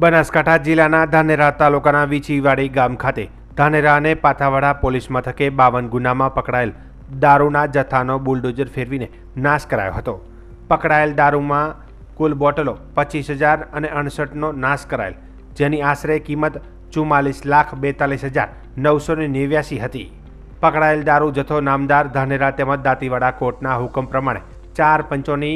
બનાસકાંઠા જિલ્લાના ધાનેરા તાલુકાના વીંછીવાડી ગામ ખાતે ધાનેરા અને પાથાવાડા પોલીસ મથકે 52 ગુનામાં પકડાયેલ દારૂના જથ્થાનો બુલડોઝર ફેરવીને નાશ કરાયો હતો। પકડાયેલ દારૂમાં કુલ બોટલો 25,000 અને 68નો નાશ કરાયેલ, જેની આશરે કિંમત 44,42,989 હતી। પકડાયેલ દારૂ જથ્થો નામદાર ધાનેરા તેમજ દાંતીવાડા કોર્ટના હુકમ પ્રમાણે 4 પંચોની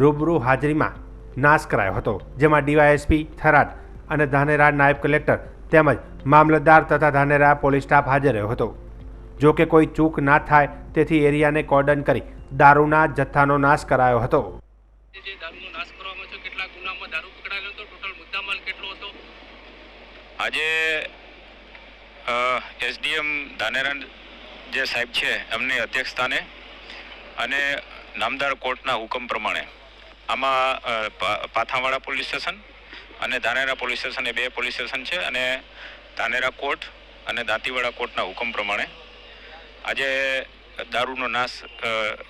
રૂબરૂ હાજરીમાં નાશ કરાયો હતો, જેમાં ડીવાયએસપી થરાદ અને ધાનેરા નાયબ કલેક્ટર તેમજ મામલતદાર તથા ધાનેરા પોલીસ સ્ટાફ હાજર રહ્યો હતો। જો કે કોઈ ચૂક ના થાય તેથી એરિયાને કોર્ડન કરી દારૂના જથ્થાનો નાશ કરાયો હતો। આજે એસડીએમ ધાનેરા જે સાહેબ છે એમની અધ્યક્ષસ્થાને અને નામદાર કોર્ટના હુકમ પ્રમાણે આમાં પાથાવાડા પોલીસ સ્ટેશન અને ધાનેરા પોલીસ સ્ટેશન એ 2 પોલીસ સ્ટેશન છે અને ધાનેરા કોર્ટ અને દાંતીવાડા કોર્ટના હુકમ પ્રમાણે આજે દારૂનો નાશ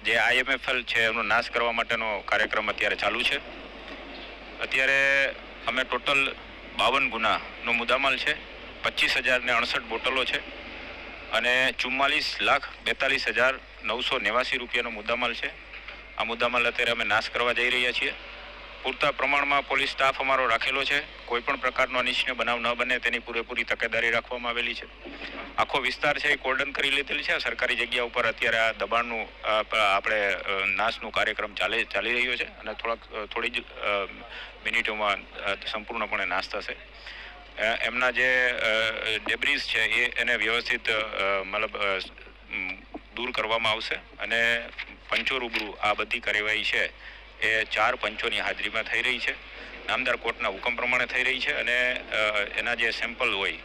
જે IMFL છે એનો નાશ કરવા માટેનો કાર્યક્રમ અત્યારે ચાલુ છે। અત્યારે અમે ટોટલ 52 ગુનાનો મુદ્દામાલ છે, 25,068 બોટલો છે અને 44,42,989 રૂપિયાનો મુદ્દામાલ છે। આ મુદ્દામાલ અત્યારે અમે નાશ કરવા જઈ રહ્યા છીએ। પૂરતા પ્રમાણમાં પોલીસ સ્ટાફ અમારો રાખેલો છે। કોઈ પણ પ્રકારનો અનિચ્છનીય બનાવ ન બને તેની પૂરેપૂરી તકેદારી રાખવામાં આવેલી છે। આખો વિસ્તાર છે એ કોર્ડન કરી લીધેલ છે। સરકારી જગ્યા ઉપર અત્યારે આ દબાણનું આપણે નાશનું કાર્યક્રમ ચાલી રહ્યો છે અને થોડી જ મિનિટોમાં સંપૂર્ણપણે નાશ થશે। એમના જે ડેબ્રીઝ છે એને વ્યવસ્થિત મતલબ દૂર કરવામાં આવશે અને પંચો રૂબરૂ આ બધી કાર્યવાહી છે એ 4 પંચોની હાજરીમાં થઈ રહી છે। નામદાર કોર્ટના હુકમ પ્રમાણે થઈ રહી છે અને એના જે સેમ્પલ હોય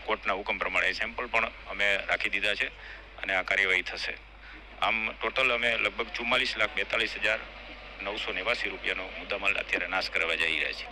કોર્ટના હુકમ પ્રમાણે એ સેમ્પલ પણ અમે રાખી દીધા છે અને આ કાર્યવાહી થશે। આમ ટોટલ અમે લગભગ 44,42,989 રૂપિયાનો મુદ્દામાલ અત્યારે નાશ કરવા જઈ રહ્યા છીએ।